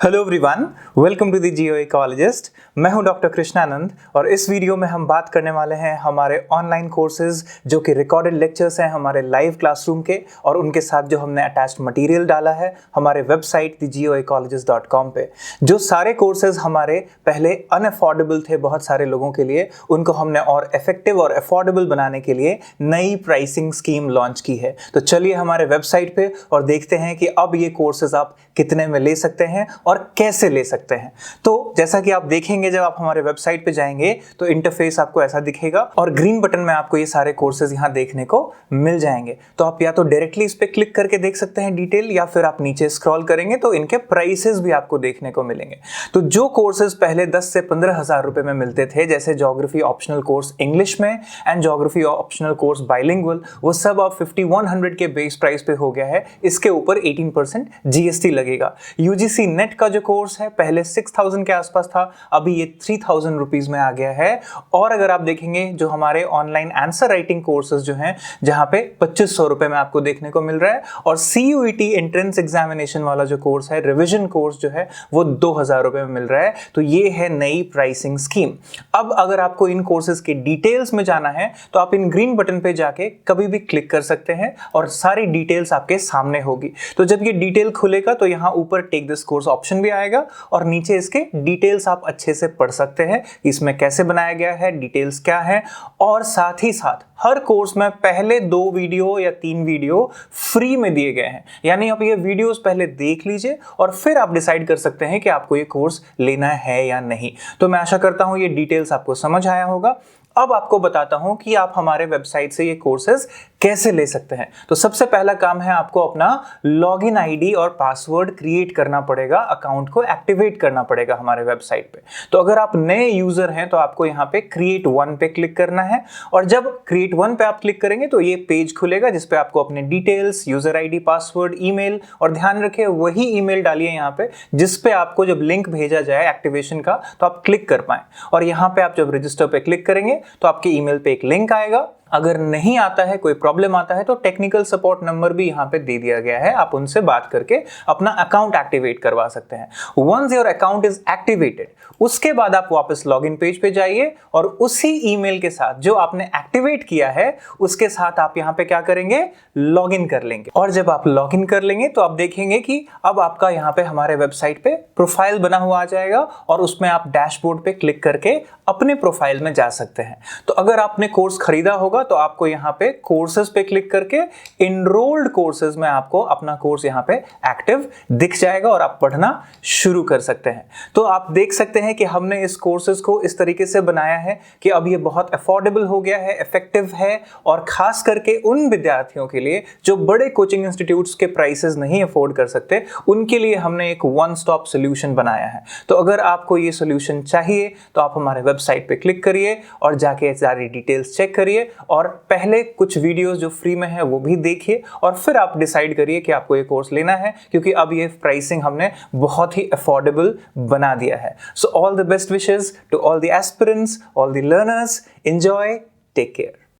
Hello everyone, welcome to the geo ecologist. मैं हूं doctor Krishnanand और इस वीडियो में हम बात करने वाले हैं हमारे ऑनलाइन कोर्सेज जो कि रिकॉर्डेड लेक्चर्स हैं हमारे लाइव क्लासरूम के, और उनके साथ जो हमने अटैच्ड मटेरियल डाला है हमारे वेबसाइट thegioecologist.com पे। जो सारे कोर्सेज हमारे पहले अनअफोर्डेबल थे बहुत सारे लोगों के लिए, उनको हमने और इफेक्टिव और अफोर्डेबल बनाने के लिए नई प्राइसिंग स्कीम लॉन्च की है। तो चलिए हमारे वेबसाइट पे और देखते हैं कि अब ये कोर्सेज आप कितने में ले सकते हैं और कैसे ले सकते हैं। तो जैसा कि आप देखेंगे, जब आप हमारे वेबसाइट पे जाएंगे तो इंटरफेस आपको ऐसा दिखेगा और ग्रीन बटन में आपको ये सारे कोर्सेज यहाँ देखने को मिल जाएंगे। तो आप या तो डायरेक्टली इस पे क्लिक करके देख सकते हैं डिटेल, या फिर आप नीचे स्क्रॉल करेंगे तो इनके प्राइसेस भी आपको देखने को मिलेंगे। तो जो कोर्सेज पहले 10 से 15,000 रुपए में मिलते थे, जैसे ज्योग्राफी ऑप्शनल कोर्स इंग्लिश में and geography optional course bilingual, वो सब अब 5100 के बेस प्राइस पे हो गया है। इसके ऊपर 18% जीएसटी लगेगा। यूजीसी नेट का जो कोर्स है पहले 6000 के आसपास था, अभी ये 3000 रुपीज में आ गया है। और अगर आप देखेंगे जो हमारे ऑनलाइन आंसर राइटिंग कोर्सेज जो हैं, जहां पे 2500 रुपए में आपको देखने को मिल रहा है, और सीयूईटी एंट्रेंस एग्जामिनेशन वाला जो कोर्स है, रिवीजन कोर्स जो है, वो 2000 रुपए में मिल रहा है। तो ये है नई प्राइसिंग स्कीम। अब अगर आपको इन कोर्सेज के डिटेल्स में जाना है तो आप इन ग्रीन बटन पे जाके कभी भी क्लिक कर सकते हैं और सारी डिटेल्स आपके सामने होगी। तो जब ये डिटेल खुलेगा तो यहाँ ऊपर टेक दिस कोर्स ऑप्शन भी आएगा और नीचे इसके डिटेल्स आप अच्छे से पढ़ सकते हैं, इसमें कैसे बनाया गया है, डिटेल्स क्या है। और साथ ही साथ हर कोर्स में पहले 2 वीडियो या 3 वीडियो फ्री में दिए गए हैं। यानी आप ये वीडियोस पहले देख लीजिए और फिर आप डिसाइड कर सकते हैं कि आपको ये कोर्स लेना है या नहीं। तो मैं आशा करता हूं ये डिटेल्स आपको समझ आया होगा। अब आपको बताता हूं कि आप हमारे वेबसाइट से ये कोर्सेज कैसे ले सकते हैं। तो सबसे पहला काम है आपको अपना लॉगिन आईडी और पासवर्ड क्रिएट करना पड़ेगा, अकाउंट को एक्टिवेट करना पड़ेगा हमारे वेबसाइट पे। तो अगर आप नए यूजर हैं तो आपको यहाँ पे क्रिएट वन पे क्लिक करना है, और जब क्रिएट वन पे आप क्लिक करेंगे तो ये पेज खुलेगा जिसपे आपको अपने details, user ID, password, email, और ध्यान रखिए वही ईमेल डालिए यहाँ पे जिसपे आपको जब लिंक भेजा जाए एक्टिवेशन का तो आप क्लिक कर पाए। और यहाँ पे आप जब रजिस्टर पे क्लिक करेंगे तो आपके ईमेल पे एक लिंक आएगा। अगर नहीं आता है, कोई प्रॉब्लम आता है, तो टेक्निकल सपोर्ट नंबर भी यहाँ पे दे दिया गया है, आप उनसे बात करके अपना अकाउंट एक्टिवेट करवा सकते हैं। Once your account is activated, उसके बाद आप वापस लॉगिन पेज पे जाइए और उसी ईमेल के साथ जो आपने एक्टिवेट किया है उसके साथ आप यहाँ पे क्या करेंगे, लॉगिन कर लेंगे। और जब आप लॉगिन कर लेंगे तो आप देखेंगे कि अब आपका यहाँ पे हमारे वेबसाइट पे प्रोफाइल बना हुआ आ जाएगा और उसमें आप डैशबोर्ड पे क्लिक करके अपने प्रोफाइल में जा सकते हैं। तो अगर आपने कोर्स खरीदा होगा तो आपको यहाँ पे कोर्सेज पे क्लिक करके इनरोल्ड कोर्सेज में आपको अपना कोर्स यहाँ पे एक्टिव दिख जाएगा और आप पढ़ना शुरू कर सकते हैं। तो आप देख सकते हैं कि हमने इस कोर्सेज को इस तरीके से बनाया है कि अब ये बहुत अफोर्डेबल हो गया है, इफेक्टिव है, और खास करके उन विद्यार्थियों के लिए जो बड़े कोचिंग इंस्टीट्यूट्स के प्राइसेस नहीं अफोर्ड कर सकते, उनके लिए हमने एक वन स्टॉप सोल्यूशन बनाया है। तो अगर आपको ये सोल्यूशन चाहिए तो आप हमारे वेबसाइट पे क्लिक करिए और जाके सारी डिटेल्स चेक करिए, और पहले कुछ वीडियोस जो फ्री में है वो भी देखिए, और फिर आप डिसाइड करिए कि आपको ये कोर्स लेना है, क्योंकि अब ये प्राइसिंग हमने बहुत ही अफोर्डेबल बना दिया है। So all the best wishes to all the aspirants, all the learners. Enjoy, take care.